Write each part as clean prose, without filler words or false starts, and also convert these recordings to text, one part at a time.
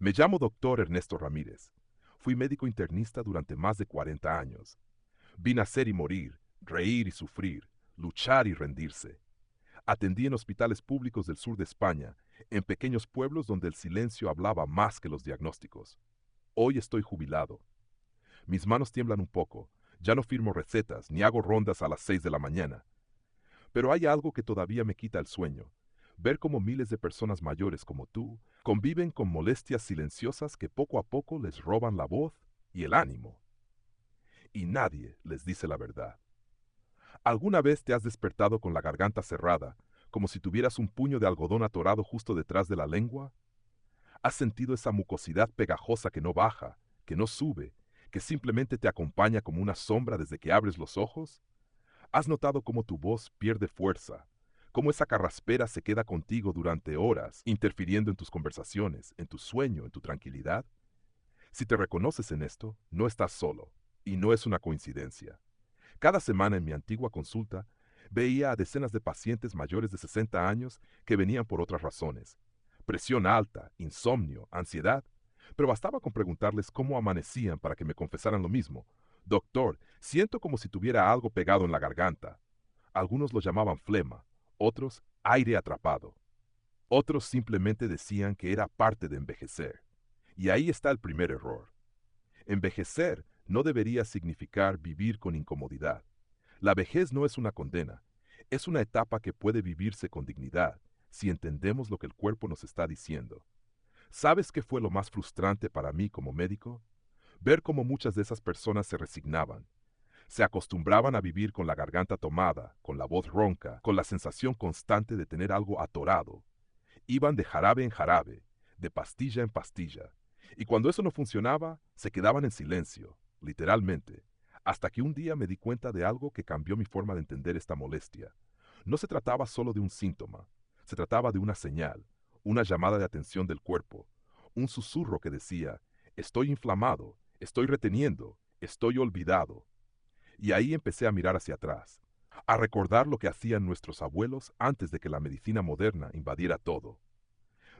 Me llamo doctor Ernesto Ramírez. Fui médico internista durante más de 40 años. Vi nacer y morir, reír y sufrir, luchar y rendirse. Atendí en hospitales públicos del sur de España, en pequeños pueblos donde el silencio hablaba más que los diagnósticos. Hoy estoy jubilado. Mis manos tiemblan un poco. Ya no firmo recetas ni hago rondas a las 6 de la mañana. Pero hay algo que todavía me quita el sueño. Ver cómo miles de personas mayores como tú conviven con molestias silenciosas que poco a poco les roban la voz y el ánimo. Y nadie les dice la verdad. ¿Alguna vez te has despertado con la garganta cerrada, como si tuvieras un puño de algodón atorado justo detrás de la lengua? ¿Has sentido esa mucosidad pegajosa que no baja, que no sube, que simplemente te acompaña como una sombra desde que abres los ojos? ¿Has notado cómo tu voz pierde fuerza? ¿Cómo esa carraspera se queda contigo durante horas, interfiriendo en tus conversaciones, en tu sueño, en tu tranquilidad? Si te reconoces en esto, no estás solo, y no es una coincidencia. Cada semana en mi antigua consulta, veía a decenas de pacientes mayores de 60 años que venían por otras razones. Presión alta, insomnio, ansiedad. Pero bastaba con preguntarles cómo amanecían para que me confesaran lo mismo. Doctor, siento como si tuviera algo pegado en la garganta. Algunos lo llamaban flema, otros aire atrapado. Otros simplemente decían que era parte de envejecer. Y ahí está el primer error. Envejecer no debería significar vivir con incomodidad. La vejez no es una condena, es una etapa que puede vivirse con dignidad si entendemos lo que el cuerpo nos está diciendo. ¿Sabes qué fue lo más frustrante para mí como médico? Ver cómo muchas de esas personas se resignaban. Se acostumbraban a vivir con la garganta tomada, con la voz ronca, con la sensación constante de tener algo atorado. Iban de jarabe en jarabe, de pastilla en pastilla. Y cuando eso no funcionaba, se quedaban en silencio, literalmente, hasta que un día me di cuenta de algo que cambió mi forma de entender esta molestia. No se trataba solo de un síntoma, se trataba de una señal, una llamada de atención del cuerpo, un susurro que decía, estoy inflamado, estoy reteniendo, estoy olvidado. Y ahí empecé a mirar hacia atrás, a recordar lo que hacían nuestros abuelos antes de que la medicina moderna invadiera todo.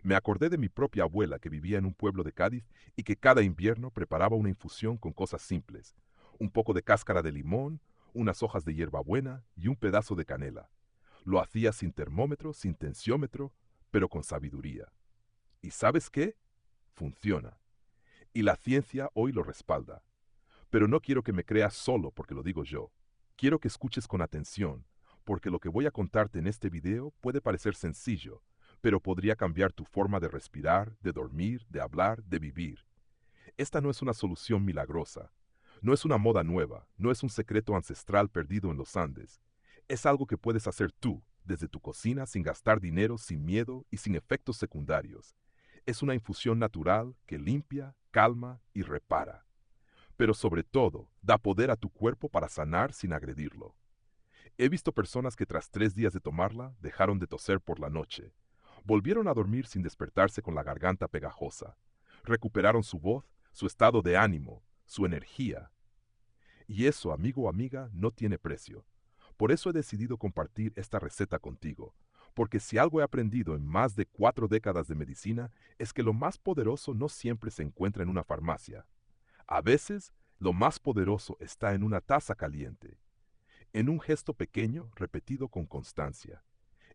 Me acordé de mi propia abuela que vivía en un pueblo de Cádiz y que cada invierno preparaba una infusión con cosas simples, un poco de cáscara de limón, unas hojas de hierbabuena y un pedazo de canela. Lo hacía sin termómetro, sin tensiómetro, pero con sabiduría. ¿Y sabes qué? Funciona. Y la ciencia hoy lo respalda. Pero no quiero que me creas solo porque lo digo yo. Quiero que escuches con atención, porque lo que voy a contarte en este video puede parecer sencillo, pero podría cambiar tu forma de respirar, de dormir, de hablar, de vivir. Esta no es una solución milagrosa, no es una moda nueva, no es un secreto ancestral perdido en los Andes. Es algo que puedes hacer tú, desde tu cocina, sin gastar dinero, sin miedo y sin efectos secundarios. Es una infusión natural que limpia, calma y repara. Pero sobre todo, da poder a tu cuerpo para sanar sin agredirlo. He visto personas que tras 3 días de tomarla dejaron de toser por la noche. Volvieron a dormir sin despertarse con la garganta pegajosa. Recuperaron su voz, su estado de ánimo, su energía. Y eso, amigo o amiga, no tiene precio. Por eso he decidido compartir esta receta contigo. Porque si algo he aprendido en más de 4 décadas de medicina es que lo más poderoso no siempre se encuentra en una farmacia. A veces, lo más poderoso está en una taza caliente, en un gesto pequeño repetido con constancia,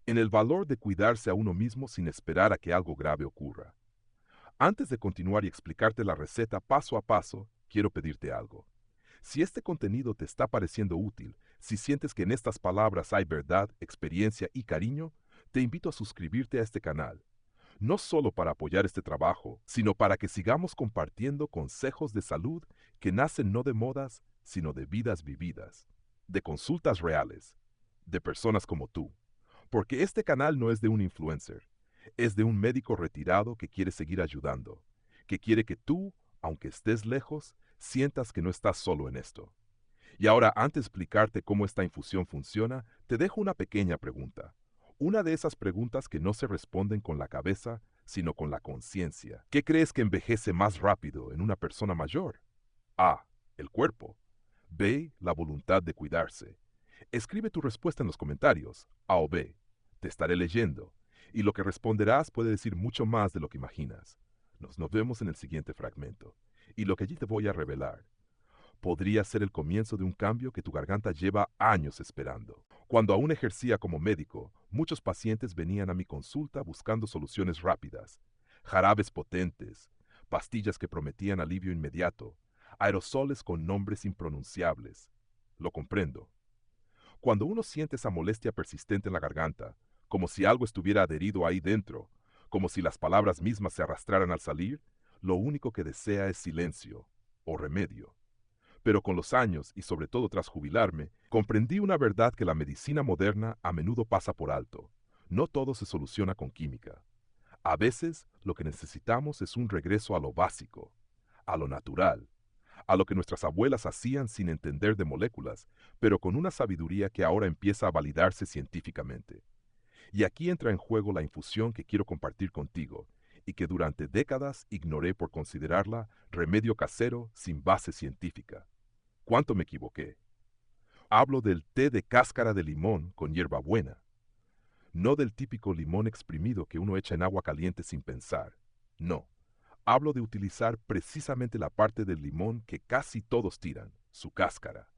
en el valor de cuidarse a uno mismo sin esperar a que algo grave ocurra. Antes de continuar y explicarte la receta paso a paso, quiero pedirte algo. Si este contenido te está pareciendo útil, si sientes que en estas palabras hay verdad, experiencia y cariño, te invito a suscribirte a este canal. No solo para apoyar este trabajo, sino para que sigamos compartiendo consejos de salud que nacen no de modas, sino de vidas vividas, de consultas reales, de personas como tú. Porque este canal no es de un influencer, es de un médico retirado que quiere seguir ayudando, que quiere que tú, aunque estés lejos, sientas que no estás solo en esto. Y ahora, antes de explicarte cómo esta infusión funciona, te dejo una pequeña pregunta. Una de esas preguntas que no se responden con la cabeza, sino con la conciencia. ¿Qué crees que envejece más rápido en una persona mayor? A. El cuerpo. B. La voluntad de cuidarse. Escribe tu respuesta en los comentarios, A o B. Te estaré leyendo, y lo que responderás puede decir mucho más de lo que imaginas. Nos vemos en el siguiente fragmento. Y lo que allí te voy a revelar podría ser el comienzo de un cambio que tu garganta lleva años esperando. Cuando aún ejercía como médico, muchos pacientes venían a mi consulta buscando soluciones rápidas, jarabes potentes, pastillas que prometían alivio inmediato, aerosoles con nombres impronunciables. Lo comprendo. Cuando uno siente esa molestia persistente en la garganta, como si algo estuviera adherido ahí dentro, como si las palabras mismas se arrastraran al salir, lo único que desea es silencio o remedio. Pero con los años, y sobre todo tras jubilarme, comprendí una verdad que la medicina moderna a menudo pasa por alto. No todo se soluciona con química. A veces lo que necesitamos es un regreso a lo básico, a lo natural, a lo que nuestras abuelas hacían sin entender de moléculas, pero con una sabiduría que ahora empieza a validarse científicamente. Y aquí entra en juego la infusión que quiero compartir contigo, y que durante décadas ignoré por considerarla remedio casero sin base científica. ¿Cuánto me equivoqué? Hablo del té de cáscara de limón con hierbabuena, no del típico limón exprimido que uno echa en agua caliente sin pensar. No, hablo de utilizar precisamente la parte del limón que casi todos tiran, su cáscara,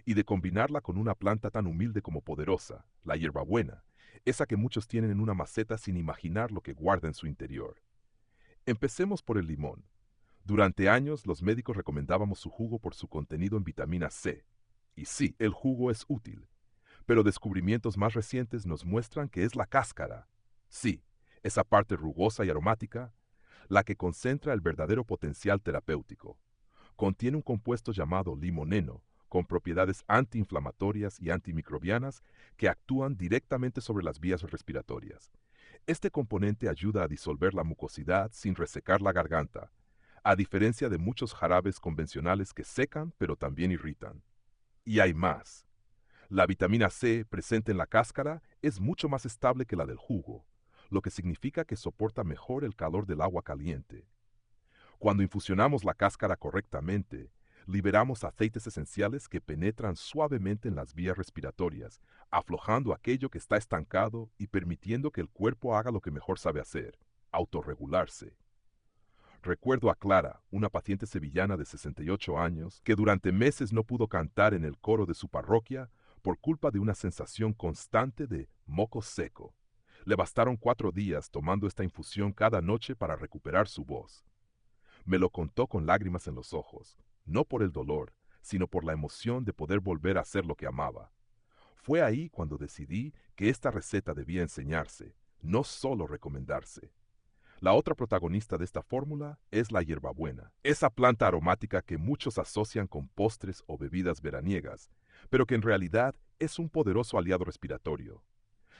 y de combinarla con una planta tan humilde como poderosa, la hierbabuena, esa que muchos tienen en una maceta sin imaginar lo que guarda en su interior. Empecemos por el limón. Durante años los médicos recomendábamos su jugo por su contenido en vitamina C. Y sí, el jugo es útil, pero descubrimientos más recientes nos muestran que es la cáscara. Sí, esa parte rugosa y aromática, la que concentra el verdadero potencial terapéutico. Contiene un compuesto llamado limoneno, con propiedades antiinflamatorias y antimicrobianas que actúan directamente sobre las vías respiratorias. Este componente ayuda a disolver la mucosidad sin resecar la garganta, a diferencia de muchos jarabes convencionales que secan pero también irritan. Y hay más. La vitamina C presente en la cáscara es mucho más estable que la del jugo, lo que significa que soporta mejor el calor del agua caliente. Cuando infusionamos la cáscara correctamente, liberamos aceites esenciales que penetran suavemente en las vías respiratorias, aflojando aquello que está estancado y permitiendo que el cuerpo haga lo que mejor sabe hacer, autorregularse. Recuerdo a Clara, una paciente sevillana de 68 años, que durante meses no pudo cantar en el coro de su parroquia por culpa de una sensación constante de moco seco. Le bastaron 4 días tomando esta infusión cada noche para recuperar su voz. Me lo contó con lágrimas en los ojos, no por el dolor, sino por la emoción de poder volver a hacer lo que amaba. Fue ahí cuando decidí que esta receta debía enseñarse, no solo recomendarse. La otra protagonista de esta fórmula es la hierbabuena, esa planta aromática que muchos asocian con postres o bebidas veraniegas, pero que en realidad es un poderoso aliado respiratorio.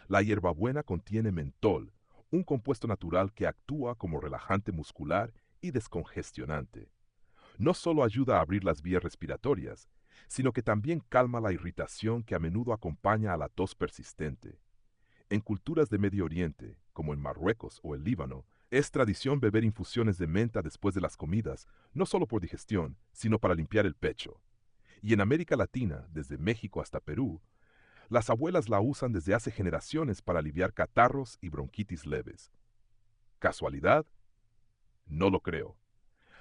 La hierbabuena contiene mentol, un compuesto natural que actúa como relajante muscular y descongestionante. No solo ayuda a abrir las vías respiratorias, sino que también calma la irritación que a menudo acompaña a la tos persistente. En culturas de Medio Oriente, como en Marruecos o el Líbano, es tradición beber infusiones de menta después de las comidas, no solo por digestión, sino para limpiar el pecho. Y en América Latina, desde México hasta Perú, las abuelas la usan desde hace generaciones para aliviar catarros y bronquitis leves. ¿Casualidad? No lo creo.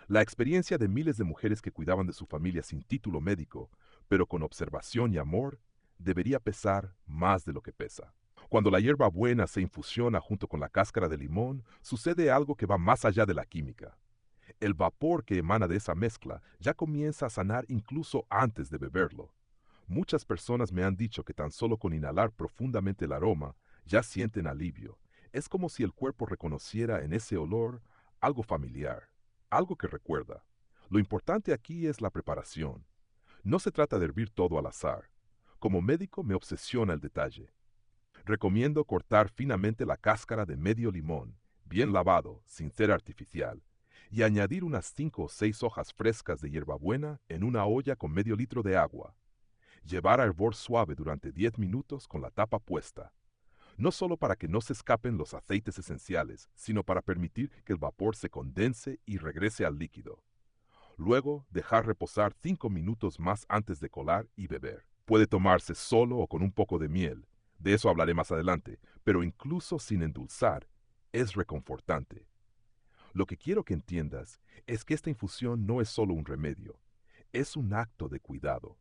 La experiencia de miles de mujeres que cuidaban de su familia sin título médico, pero con observación y amor, debería pesar más de lo que pesa. Cuando la hierba buena se infusiona junto con la cáscara de limón, sucede algo que va más allá de la química. El vapor que emana de esa mezcla ya comienza a sanar incluso antes de beberlo. Muchas personas me han dicho que tan solo con inhalar profundamente el aroma ya sienten alivio. Es como si el cuerpo reconociera en ese olor algo familiar, algo que recuerda. Lo importante aquí es la preparación. No se trata de hervir todo al azar. Como médico me obsesiona el detalle. Recomiendo cortar finamente la cáscara de medio limón, bien lavado, sin ser artificial, y añadir unas 5 o 6 hojas frescas de hierbabuena en una olla con medio litro de agua. Llevar a hervor suave durante 10 minutos con la tapa puesta, no solo para que no se escapen los aceites esenciales, sino para permitir que el vapor se condense y regrese al líquido. Luego, dejar reposar 5 minutos más antes de colar y beber. Puede tomarse solo o con un poco de miel, de eso hablaré más adelante, pero incluso sin endulzar, es reconfortante. Lo que quiero que entiendas es que esta infusión no es solo un remedio, es un acto de cuidado,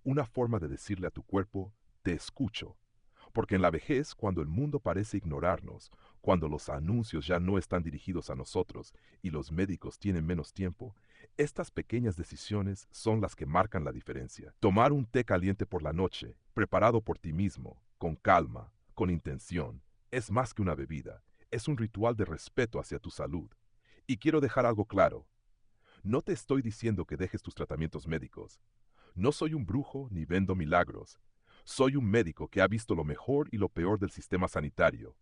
una forma de decirle a tu cuerpo, te escucho. Porque en la vejez, cuando el mundo parece ignorarnos, cuando los anuncios ya no están dirigidos a nosotros y los médicos tienen menos tiempo, estas pequeñas decisiones son las que marcan la diferencia. Tomar un té caliente por la noche, preparado por ti mismo, con calma, con intención, es más que una bebida, es un ritual de respeto hacia tu salud. Y quiero dejar algo claro, no te estoy diciendo que dejes tus tratamientos médicos. No soy un brujo ni vendo milagros. Soy un médico que ha visto lo mejor y lo peor del sistema sanitario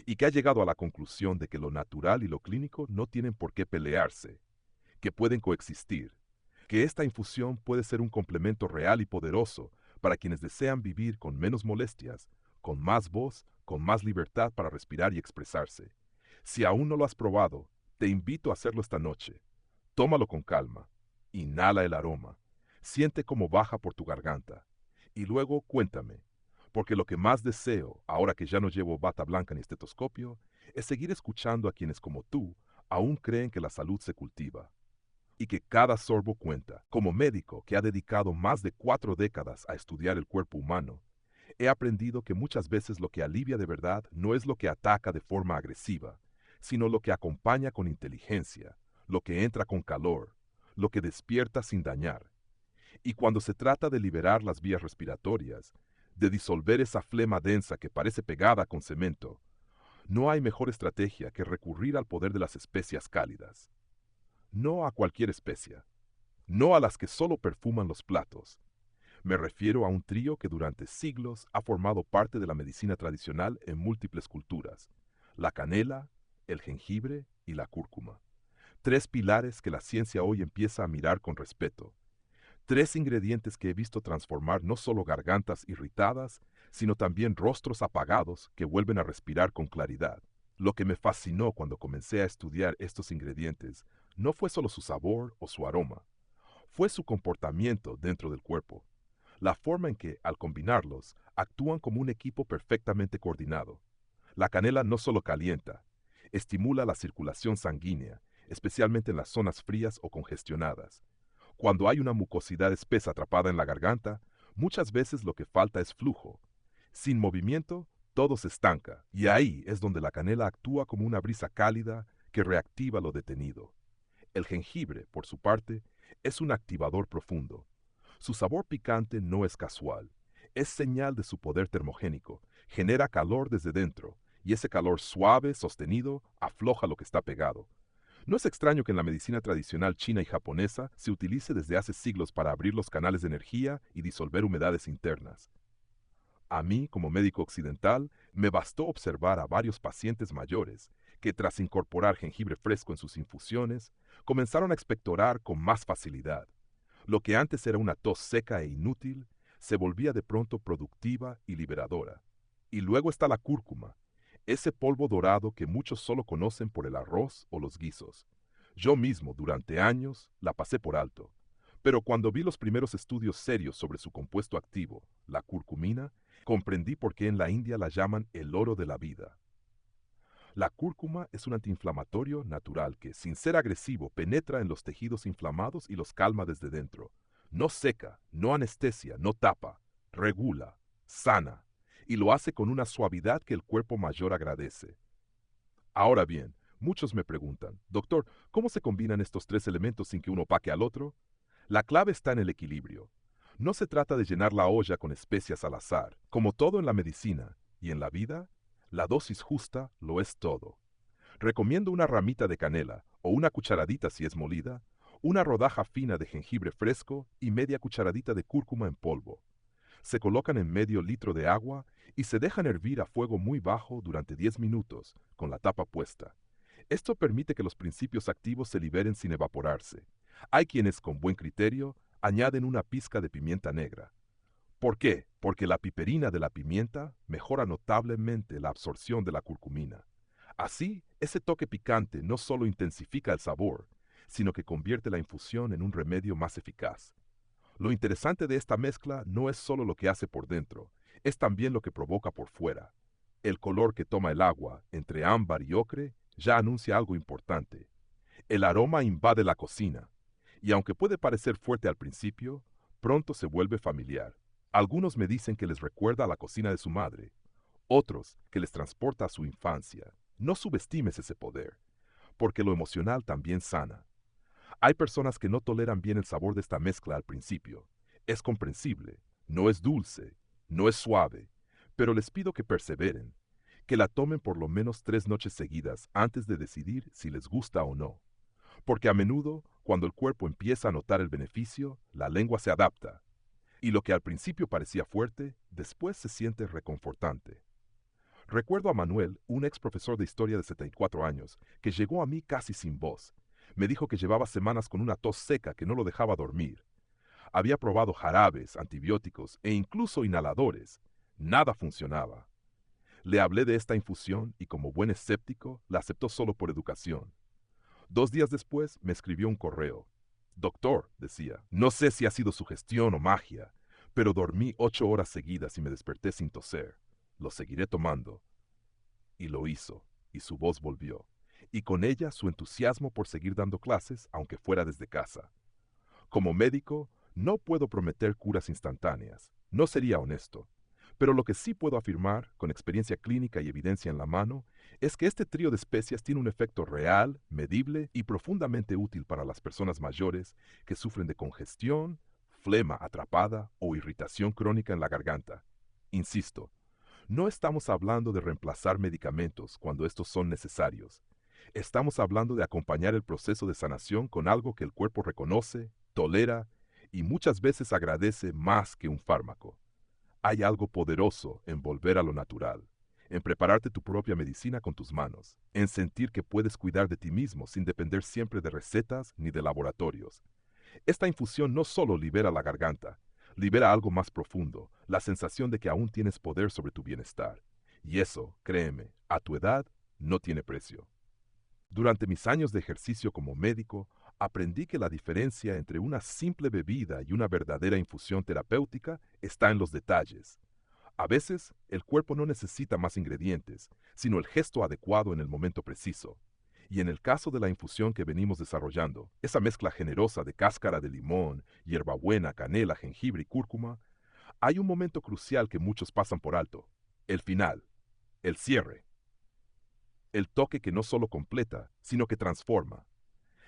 y que ha llegado a la conclusión de que lo natural y lo clínico no tienen por qué pelearse, que pueden coexistir, que esta infusión puede ser un complemento real y poderoso para quienes desean vivir con menos molestias, con más voz, con más libertad para respirar y expresarse. Si aún no lo has probado, te invito a hacerlo esta noche. Tómalo con calma, inhala el aroma, siente cómo baja por tu garganta y luego cuéntame, porque lo que más deseo, ahora que ya no llevo bata blanca ni estetoscopio, es seguir escuchando a quienes como tú aún creen que la salud se cultiva y que cada sorbo cuenta. Como médico que ha dedicado más de 4 décadas a estudiar el cuerpo humano, he aprendido que muchas veces lo que alivia de verdad no es lo que ataca de forma agresiva, sino lo que acompaña con inteligencia, lo que entra con calor, lo que despierta sin dañar. Y cuando se trata de liberar las vías respiratorias, de disolver esa flema densa que parece pegada con cemento, no hay mejor estrategia que recurrir al poder de las especias cálidas. No a cualquier especia, no a las que solo perfuman los platos. Me refiero a un trío que durante siglos ha formado parte de la medicina tradicional en múltiples culturas: la canela, el jengibre y la cúrcuma. 3 pilares que la ciencia hoy empieza a mirar con respeto. 3 ingredientes que he visto transformar no solo gargantas irritadas, sino también rostros apagados que vuelven a respirar con claridad. Lo que me fascinó cuando comencé a estudiar estos ingredientes no fue solo su sabor o su aroma, fue su comportamiento dentro del cuerpo. La forma en que, al combinarlos, actúan como un equipo perfectamente coordinado. La canela no solo calienta, estimula la circulación sanguínea, especialmente en las zonas frías o congestionadas. Cuando hay una mucosidad espesa atrapada en la garganta, muchas veces lo que falta es flujo. Sin movimiento, todo se estanca, y ahí es donde la canela actúa como una brisa cálida que reactiva lo detenido. El jengibre, por su parte, es un activador profundo. Su sabor picante no es casual, es señal de su poder termogénico, genera calor desde dentro, y ese calor suave, sostenido, afloja lo que está pegado. No es extraño que en la medicina tradicional china y japonesa se utilice desde hace siglos para abrir los canales de energía y disolver humedades internas. A mí, como médico occidental, me bastó observar a varios pacientes mayores que, tras incorporar jengibre fresco en sus infusiones, comenzaron a expectorar con más facilidad. Lo que antes era una tos seca e inútil, se volvía de pronto productiva y liberadora. Y luego está la cúrcuma, ese polvo dorado que muchos solo conocen por el arroz o los guisos. Yo mismo, durante años, la pasé por alto. Pero cuando vi los primeros estudios serios sobre su compuesto activo, la curcumina, comprendí por qué en la India la llaman el oro de la vida. La cúrcuma es un antiinflamatorio natural que, sin ser agresivo, penetra en los tejidos inflamados y los calma desde dentro. No seca, no anestesia, no tapa, regula, sana, y lo hace con una suavidad que el cuerpo mayor agradece. Ahora bien, muchos me preguntan, doctor, ¿cómo se combinan estos 3 elementos sin que uno opaque al otro? La clave está en el equilibrio. No se trata de llenar la olla con especias al azar. Como todo en la medicina y en la vida, la dosis justa lo es todo. Recomiendo una ramita de canela o una cucharadita si es molida, una rodaja fina de jengibre fresco y media cucharadita de cúrcuma en polvo. Se colocan en medio litro de agua y se dejan hervir a fuego muy bajo durante 10 minutos, con la tapa puesta. Esto permite que los principios activos se liberen sin evaporarse. Hay quienes, con buen criterio, añaden una pizca de pimienta negra. ¿Por qué? Porque la piperina de la pimienta mejora notablemente la absorción de la curcumina. Así, ese toque picante no solo intensifica el sabor, sino que convierte la infusión en un remedio más eficaz. Lo interesante de esta mezcla no es solo lo que hace por dentro, es también lo que provoca por fuera. El color que toma el agua, entre ámbar y ocre, ya anuncia algo importante. El aroma invade la cocina, y aunque puede parecer fuerte al principio, pronto se vuelve familiar. Algunos me dicen que les recuerda a la cocina de su madre, otros que les transporta a su infancia. No subestimes ese poder, porque lo emocional también sana. Hay personas que no toleran bien el sabor de esta mezcla al principio. Es comprensible, no es dulce, no es suave, pero les pido que perseveren, que la tomen por lo menos 3 noches seguidas antes de decidir si les gusta o no. Porque a menudo, cuando el cuerpo empieza a notar el beneficio, la lengua se adapta, y lo que al principio parecía fuerte, después se siente reconfortante. Recuerdo a Manuel, un ex profesor de historia de 74 años, que llegó a mí casi sin voz. Me dijo que llevaba semanas con una tos seca que no lo dejaba dormir. Había probado jarabes, antibióticos e incluso inhaladores. Nada funcionaba. Le hablé de esta infusión y como buen escéptico, la aceptó solo por educación. 2 días después me escribió un correo. Doctor, decía, no sé si ha sido sugestión o magia, pero dormí 8 horas seguidas y me desperté sin toser. Lo seguiré tomando. Y lo hizo, y su voz volvió, y con ella su entusiasmo por seguir dando clases, aunque fuera desde casa. Como médico, no puedo prometer curas instantáneas, no sería honesto, pero lo que sí puedo afirmar, con experiencia clínica y evidencia en la mano, es que este trío de especias tiene un efecto real, medible y profundamente útil para las personas mayores que sufren de congestión, flema atrapada o irritación crónica en la garganta. Insisto, no estamos hablando de reemplazar medicamentos cuando estos son necesarios. Estamos hablando de acompañar el proceso de sanación con algo que el cuerpo reconoce, tolera y muchas veces agradece más que un fármaco. Hay algo poderoso en volver a lo natural, en prepararte tu propia medicina con tus manos, en sentir que puedes cuidar de ti mismo sin depender siempre de recetas ni de laboratorios. Esta infusión no solo libera la garganta, libera algo más profundo, la sensación de que aún tienes poder sobre tu bienestar. Y eso, créeme, a tu edad no tiene precio. Durante mis años de ejercicio como médico, aprendí que la diferencia entre una simple bebida y una verdadera infusión terapéutica está en los detalles. A veces, el cuerpo no necesita más ingredientes, sino el gesto adecuado en el momento preciso. Y en el caso de la infusión que venimos desarrollando, esa mezcla generosa de cáscara de limón, hierbabuena, canela, jengibre y cúrcuma, hay un momento crucial que muchos pasan por alto: el final, el cierre, el toque que no solo completa, sino que transforma.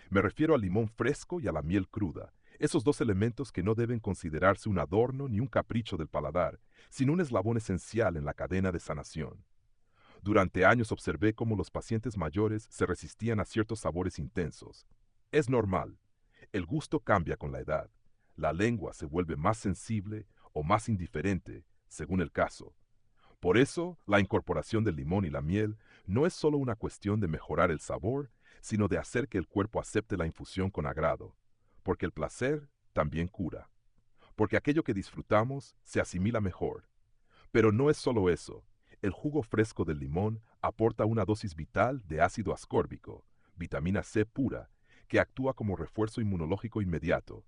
Me refiero al limón fresco y a la miel cruda, esos dos elementos que no deben considerarse un adorno ni un capricho del paladar, sino un eslabón esencial en la cadena de sanación. Durante años observé cómo los pacientes mayores se resistían a ciertos sabores intensos. Es normal. El gusto cambia con la edad. La lengua se vuelve más sensible o más indiferente, según el caso. Por eso, la incorporación del limón y la miel no es solo una cuestión de mejorar el sabor, sino de hacer que el cuerpo acepte la infusión con agrado, porque el placer también cura, porque aquello que disfrutamos se asimila mejor. Pero no es solo eso. El jugo fresco del limón aporta una dosis vital de ácido ascórbico, vitamina C pura, que actúa como refuerzo inmunológico inmediato.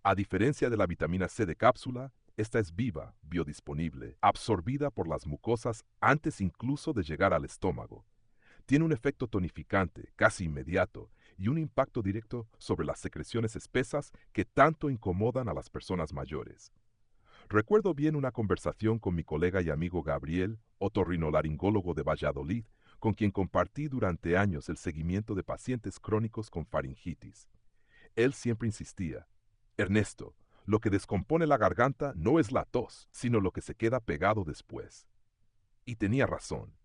A diferencia de la vitamina C de cápsula, esta es viva, biodisponible, absorbida por las mucosas antes incluso de llegar al estómago. Tiene un efecto tonificante, casi inmediato, y un impacto directo sobre las secreciones espesas que tanto incomodan a las personas mayores. Recuerdo bien una conversación con mi colega y amigo Gabriel, otorrinolaringólogo de Valladolid, con quien compartí durante años el seguimiento de pacientes crónicos con faringitis. Él siempre insistía: Ernesto, lo que descompone la garganta no es la tos, sino lo que se queda pegado después. Y tenía razón.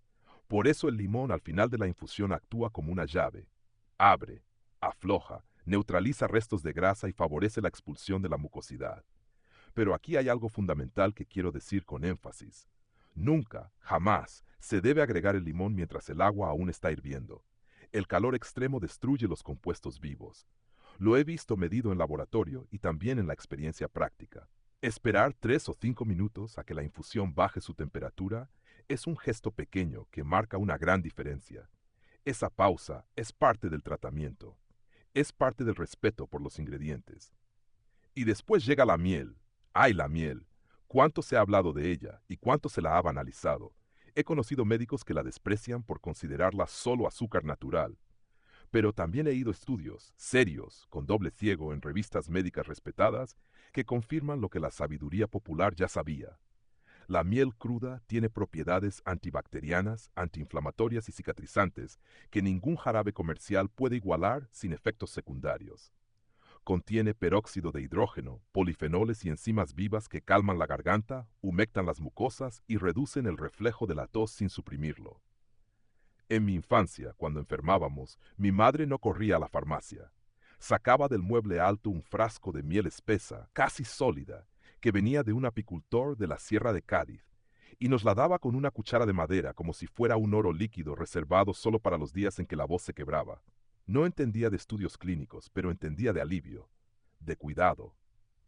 Por eso el limón al final de la infusión actúa como una llave. Abre, afloja, neutraliza restos de grasa y favorece la expulsión de la mucosidad. Pero aquí hay algo fundamental que quiero decir con énfasis. Nunca, jamás, se debe agregar el limón mientras el agua aún está hirviendo. El calor extremo destruye los compuestos vivos. Lo he visto medido en laboratorio y también en la experiencia práctica. Esperar 3 o 5 minutos a que la infusión baje su temperatura es un gesto pequeño que marca una gran diferencia. Esa pausa es parte del tratamiento. Es parte del respeto por los ingredientes. Y después llega la miel. ¡Ay, la miel! ¿Cuánto se ha hablado de ella y cuánto se la ha banalizado? He conocido médicos que la desprecian por considerarla solo azúcar natural. Pero también he ido a estudios serios, con doble ciego, en revistas médicas respetadas, que confirman lo que la sabiduría popular ya sabía. La miel cruda tiene propiedades antibacterianas, antiinflamatorias y cicatrizantes que ningún jarabe comercial puede igualar sin efectos secundarios. Contiene peróxido de hidrógeno, polifenoles y enzimas vivas que calman la garganta, humectan las mucosas y reducen el reflejo de la tos sin suprimirlo. En mi infancia, cuando enfermábamos, mi madre no corría a la farmacia. Sacaba del mueble alto un frasco de miel espesa, casi sólida, que venía de un apicultor de la Sierra de Cádiz, y nos la daba con una cuchara de madera como si fuera un oro líquido reservado solo para los días en que la voz se quebraba. No entendía de estudios clínicos, pero entendía de alivio, de cuidado,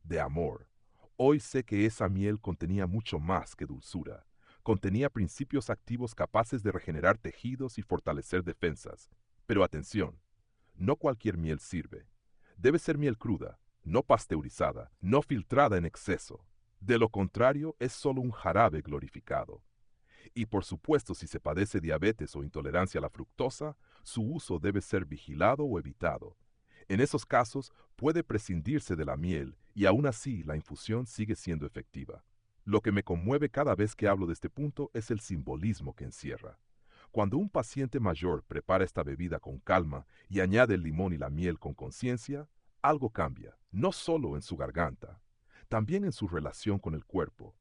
de amor. Hoy sé que esa miel contenía mucho más que dulzura. Contenía principios activos capaces de regenerar tejidos y fortalecer defensas. Pero atención, no cualquier miel sirve. Debe ser miel cruda, no pasteurizada, no filtrada en exceso. De lo contrario, es solo un jarabe glorificado. Y por supuesto, si se padece diabetes o intolerancia a la fructosa, su uso debe ser vigilado o evitado. En esos casos, puede prescindirse de la miel y aún así la infusión sigue siendo efectiva. Lo que me conmueve cada vez que hablo de este punto es el simbolismo que encierra. Cuando un paciente mayor prepara esta bebida con calma y añade el limón y la miel con conciencia, algo cambia, no solo en su garganta, también en su relación con el cuerpo.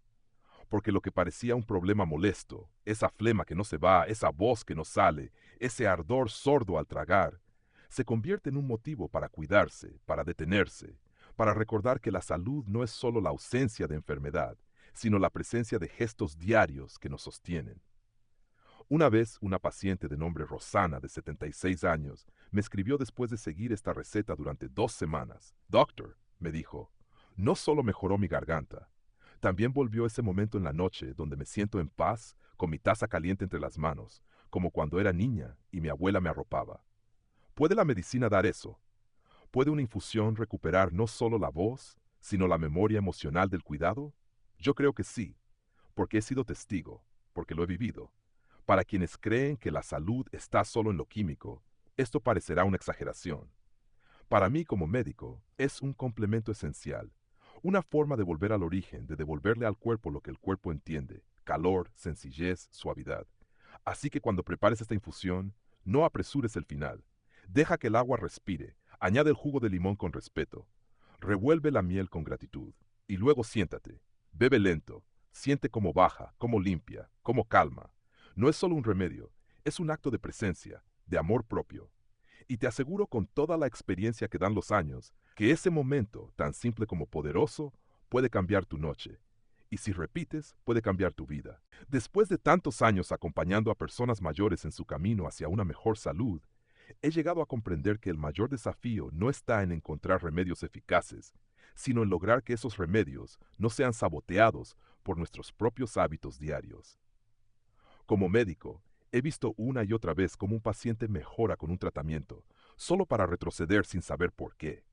Porque lo que parecía un problema molesto, esa flema que no se va, esa voz que no sale, ese ardor sordo al tragar, se convierte en un motivo para cuidarse, para detenerse, para recordar que la salud no es solo la ausencia de enfermedad, sino la presencia de gestos diarios que nos sostienen. Una vez, una paciente de nombre Rosana, de 76 años, me escribió después de seguir esta receta durante 2 semanas. Doctor, me dijo, no solo mejoró mi garganta, también volvió ese momento en la noche donde me siento en paz con mi taza caliente entre las manos, como cuando era niña y mi abuela me arropaba. ¿Puede la medicina dar eso? ¿Puede una infusión recuperar no solo la voz, sino la memoria emocional del cuidado? Yo creo que sí, porque he sido testigo, porque lo he vivido. Para quienes creen que la salud está solo en lo químico, esto parecerá una exageración. Para mí como médico, es un complemento esencial, una forma de volver al origen, de devolverle al cuerpo lo que el cuerpo entiende, calor, sencillez, suavidad. Así que cuando prepares esta infusión, no apresures el final. Deja que el agua respire, añade el jugo de limón con respeto, revuelve la miel con gratitud, y luego siéntate, bebe lento, siente cómo baja, cómo limpia, cómo calma. No es solo un remedio, es un acto de presencia, de amor propio. Y te aseguro con toda la experiencia que dan los años, que ese momento, tan simple como poderoso, puede cambiar tu noche. Y si repites, puede cambiar tu vida. Después de tantos años acompañando a personas mayores en su camino hacia una mejor salud, he llegado a comprender que el mayor desafío no está en encontrar remedios eficaces, sino en lograr que esos remedios no sean saboteados por nuestros propios hábitos diarios. Como médico, he visto una y otra vez cómo un paciente mejora con un tratamiento, solo para retroceder sin saber por qué.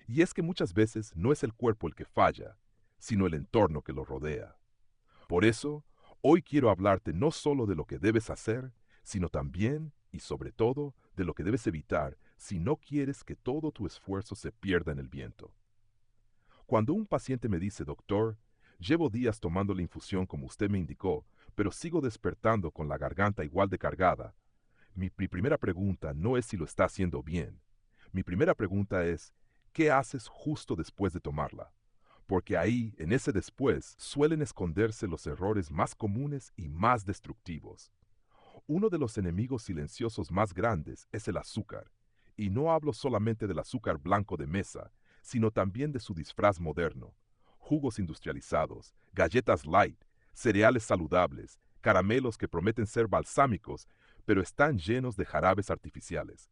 Y es que muchas veces no es el cuerpo el que falla, sino el entorno que lo rodea. Por eso, hoy quiero hablarte no solo de lo que debes hacer, sino también, y sobre todo, de lo que debes evitar si no quieres que todo tu esfuerzo se pierda en el viento. Cuando un paciente me dice, doctor, llevo días tomando la infusión como usted me indicó, pero sigo despertando con la garganta igual de cargada, mi primera pregunta no es si lo está haciendo bien. Mi primera pregunta es, ¿qué haces justo después de tomarla? Porque ahí, en ese después, suelen esconderse los errores más comunes y más destructivos. Uno de los enemigos silenciosos más grandes es el azúcar. Y no hablo solamente del azúcar blanco de mesa, sino también de su disfraz moderno. Jugos industrializados, galletas light, cereales saludables, caramelos que prometen ser balsámicos, pero están llenos de jarabes artificiales.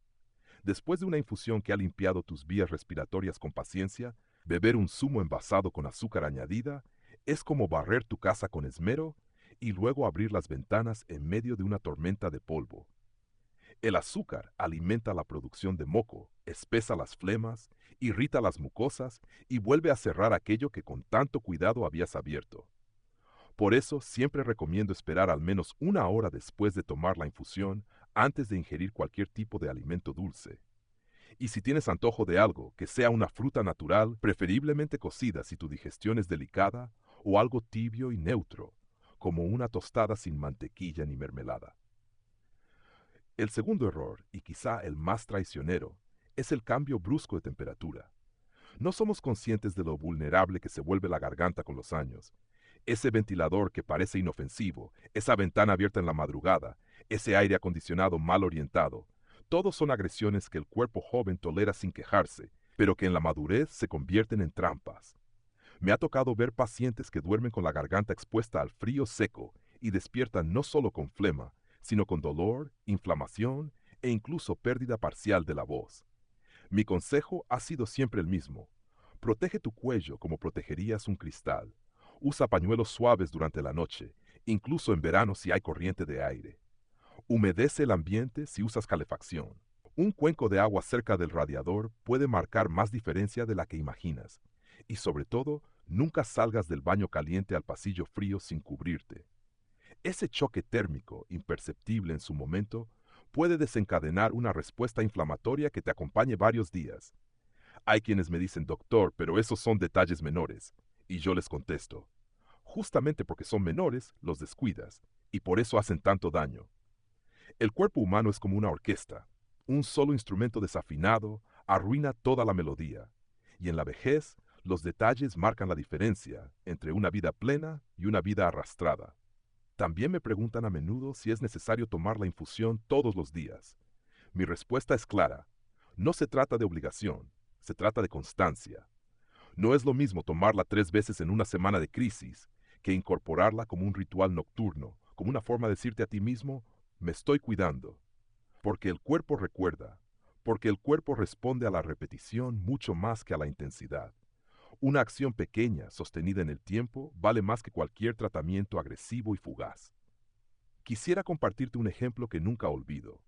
Después de una infusión que ha limpiado tus vías respiratorias con paciencia, beber un zumo envasado con azúcar añadida es como barrer tu casa con esmero y luego abrir las ventanas en medio de una tormenta de polvo. El azúcar alimenta la producción de moco, espesa las flemas, irrita las mucosas y vuelve a cerrar aquello que con tanto cuidado habías abierto. Por eso siempre recomiendo esperar al menos 1 hora después de tomar la infusión antes de ingerir cualquier tipo de alimento dulce. Y si tienes antojo de algo, que sea una fruta natural, preferiblemente cocida si tu digestión es delicada, o algo tibio y neutro, como una tostada sin mantequilla ni mermelada. El segundo error, y quizá el más traicionero, es el cambio brusco de temperatura. No somos conscientes de lo vulnerable que se vuelve la garganta con los años. Ese ventilador que parece inofensivo, esa ventana abierta en la madrugada, ese aire acondicionado mal orientado, todos son agresiones que el cuerpo joven tolera sin quejarse, pero que en la madurez se convierten en trampas. Me ha tocado ver pacientes que duermen con la garganta expuesta al frío seco y despiertan no solo con flema, sino con dolor, inflamación e incluso pérdida parcial de la voz. Mi consejo ha sido siempre el mismo. Protege tu cuello como protegerías un cristal. Usa pañuelos suaves durante la noche, incluso en verano si hay corriente de aire. Humedece el ambiente si usas calefacción. Un cuenco de agua cerca del radiador puede marcar más diferencia de la que imaginas. Y sobre todo, nunca salgas del baño caliente al pasillo frío sin cubrirte. Ese choque térmico, imperceptible en su momento, puede desencadenar una respuesta inflamatoria que te acompañe varios días. Hay quienes me dicen, doctor, pero esos son detalles menores. Y yo les contesto, justamente porque son menores, los descuidas, y por eso hacen tanto daño. El cuerpo humano es como una orquesta. Un solo instrumento desafinado arruina toda la melodía. Y en la vejez, los detalles marcan la diferencia entre una vida plena y una vida arrastrada. También me preguntan a menudo si es necesario tomar la infusión todos los días. Mi respuesta es clara. No se trata de obligación, se trata de constancia. No es lo mismo tomarla 3 veces en una semana de crisis que incorporarla como un ritual nocturno, como una forma de decirte a ti mismo, me estoy cuidando. Porque el cuerpo recuerda, porque el cuerpo responde a la repetición mucho más que a la intensidad. Una acción pequeña, sostenida en el tiempo, vale más que cualquier tratamiento agresivo y fugaz. Quisiera compartirte un ejemplo que nunca olvido.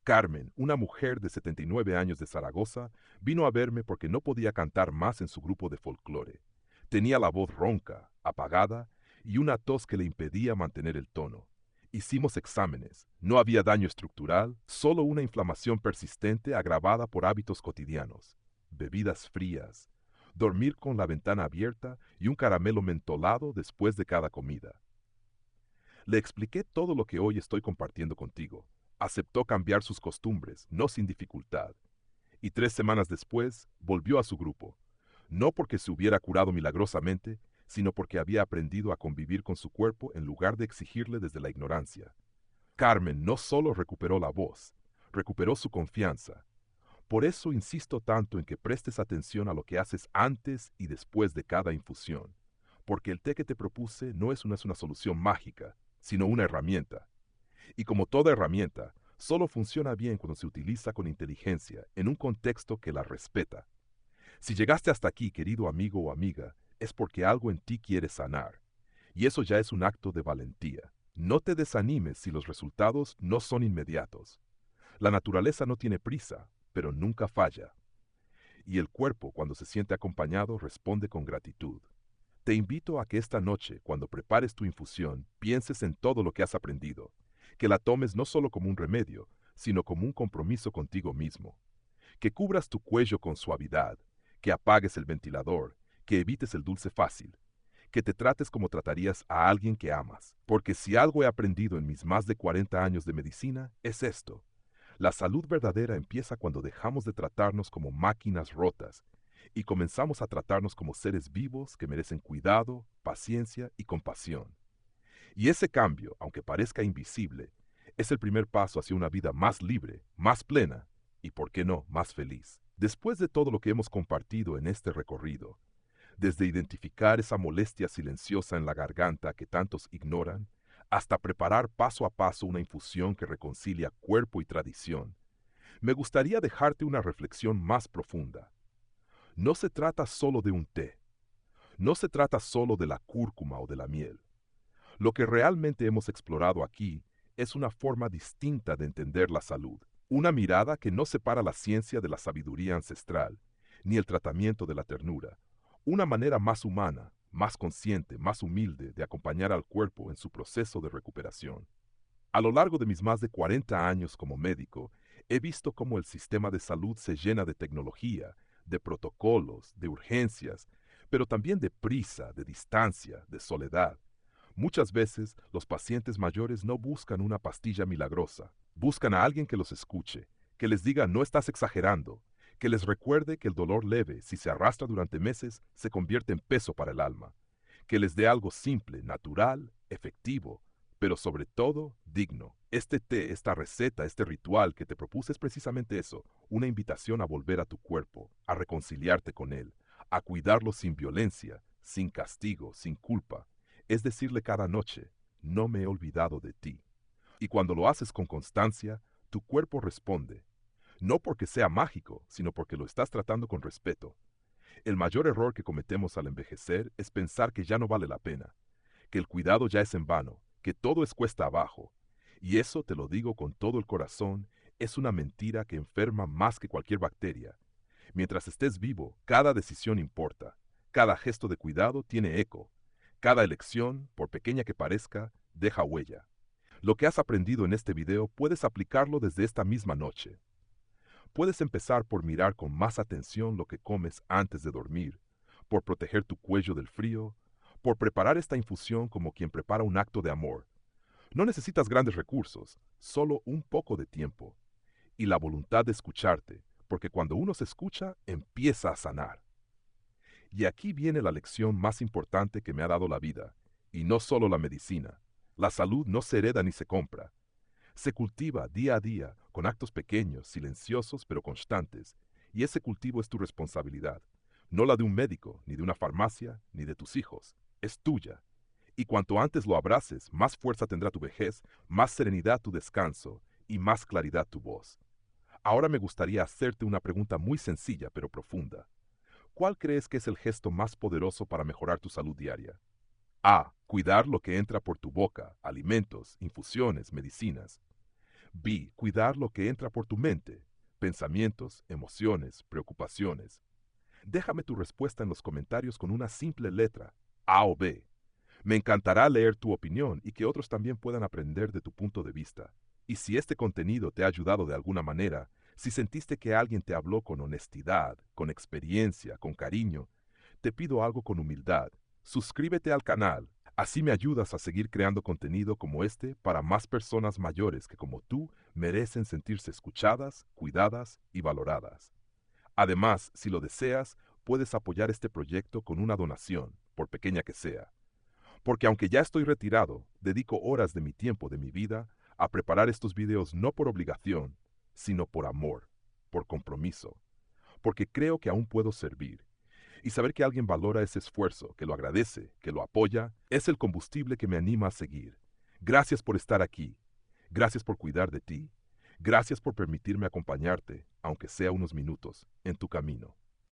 Carmen, una mujer de 79 años de Zaragoza, vino a verme porque no podía cantar más en su grupo de folclore. Tenía la voz ronca, apagada y una tos que le impedía mantener el tono. Hicimos exámenes. No había daño estructural, solo una inflamación persistente agravada por hábitos cotidianos. Bebidas frías, dormir con la ventana abierta y un caramelo mentolado después de cada comida. Le expliqué todo lo que hoy estoy compartiendo contigo. Aceptó cambiar sus costumbres, no sin dificultad. Y 3 semanas después, volvió a su grupo. No porque se hubiera curado milagrosamente, sino porque había aprendido a convivir con su cuerpo en lugar de exigirle desde la ignorancia. Carmen no solo recuperó la voz, recuperó su confianza. Por eso insisto tanto en que prestes atención a lo que haces antes y después de cada infusión, porque el té que te propuse no es una solución mágica, sino una herramienta. Y como toda herramienta, solo funciona bien cuando se utiliza con inteligencia, en un contexto que la respeta. Si llegaste hasta aquí, querido amigo o amiga, es porque algo en ti quiere sanar. Y eso ya es un acto de valentía. No te desanimes si los resultados no son inmediatos. La naturaleza no tiene prisa, pero nunca falla. Y el cuerpo, cuando se siente acompañado, responde con gratitud. Te invito a que esta noche, cuando prepares tu infusión, pienses en todo lo que has aprendido, que la tomes no solo como un remedio, sino como un compromiso contigo mismo, que cubras tu cuello con suavidad, que apagues el ventilador, que evites el dulce fácil, que te trates como tratarías a alguien que amas, porque si algo he aprendido en mis más de 40 años de medicina, es esto. La salud verdadera empieza cuando dejamos de tratarnos como máquinas rotas y comenzamos a tratarnos como seres vivos que merecen cuidado, paciencia y compasión. Y ese cambio, aunque parezca invisible, es el primer paso hacia una vida más libre, más plena y, por qué no, más feliz. Después de todo lo que hemos compartido en este recorrido, desde identificar esa molestia silenciosa en la garganta que tantos ignoran, hasta preparar paso a paso una infusión que reconcilia cuerpo y tradición, me gustaría dejarte una reflexión más profunda. No se trata solo de un té, no se trata solo de la cúrcuma o de la miel. Lo que realmente hemos explorado aquí es una forma distinta de entender la salud, una mirada que no separa la ciencia de la sabiduría ancestral, ni el tratamiento de la ternura, una manera más humana, más consciente, más humilde de acompañar al cuerpo en su proceso de recuperación. A lo largo de mis más de 40 años como médico, he visto cómo el sistema de salud se llena de tecnología, de protocolos, de urgencias, pero también de prisa, de distancia, de soledad. Muchas veces los pacientes mayores no buscan una pastilla milagrosa, buscan a alguien que los escuche, que les diga no estás exagerando, que les recuerde que el dolor leve, si se arrastra durante meses, se convierte en peso para el alma, que les dé algo simple, natural, efectivo, pero sobre todo digno. Este té, esta receta, este ritual que te propuse es precisamente eso, una invitación a volver a tu cuerpo, a reconciliarte con él, a cuidarlo sin violencia, sin castigo, sin culpa. Es decirle cada noche, no me he olvidado de ti. Y cuando lo haces con constancia, tu cuerpo responde, no porque sea mágico, sino porque lo estás tratando con respeto. El mayor error que cometemos al envejecer es pensar que ya no vale la pena, que el cuidado ya es en vano, que todo es cuesta abajo. Y eso, te lo digo con todo el corazón, es una mentira que enferma más que cualquier bacteria. Mientras estés vivo, cada decisión importa, cada gesto de cuidado tiene eco, cada elección, por pequeña que parezca, deja huella. Lo que has aprendido en este video puedes aplicarlo desde esta misma noche. Puedes empezar por mirar con más atención lo que comes antes de dormir, por proteger tu cuello del frío, por preparar esta infusión como quien prepara un acto de amor. No necesitas grandes recursos, solo un poco de tiempo y la voluntad de escucharte, porque cuando uno se escucha, empieza a sanar. Y aquí viene la lección más importante que me ha dado la vida, y no solo la medicina. La salud no se hereda ni se compra. Se cultiva día a día, con actos pequeños, silenciosos, pero constantes, y ese cultivo es tu responsabilidad, no la de un médico, ni de una farmacia, ni de tus hijos, es tuya. Y cuanto antes lo abraces, más fuerza tendrá tu vejez, más serenidad tu descanso, y más claridad tu voz. Ahora me gustaría hacerte una pregunta muy sencilla pero profunda. ¿Cuál crees que es el gesto más poderoso para mejorar tu salud diaria? A. Cuidar lo que entra por tu boca, alimentos, infusiones, medicinas. B. Cuidar lo que entra por tu mente, pensamientos, emociones, preocupaciones. Déjame tu respuesta en los comentarios con una simple letra, A o B. Me encantará leer tu opinión y que otros también puedan aprender de tu punto de vista. Y si este contenido te ha ayudado de alguna manera, si sentiste que alguien te habló con honestidad, con experiencia, con cariño, te pido algo con humildad. Suscríbete al canal, así me ayudas a seguir creando contenido como este para más personas mayores que como tú merecen sentirse escuchadas, cuidadas y valoradas. Además, si lo deseas, puedes apoyar este proyecto con una donación, por pequeña que sea. Porque aunque ya estoy retirado, dedico horas de mi tiempo, de mi vida, a preparar estos videos no por obligación, sino por amor, por compromiso, porque creo que aún puedo servir. Y saber que alguien valora ese esfuerzo, que lo agradece, que lo apoya, es el combustible que me anima a seguir. Gracias por estar aquí. Gracias por cuidar de ti. Gracias por permitirme acompañarte, aunque sea unos minutos, en tu camino.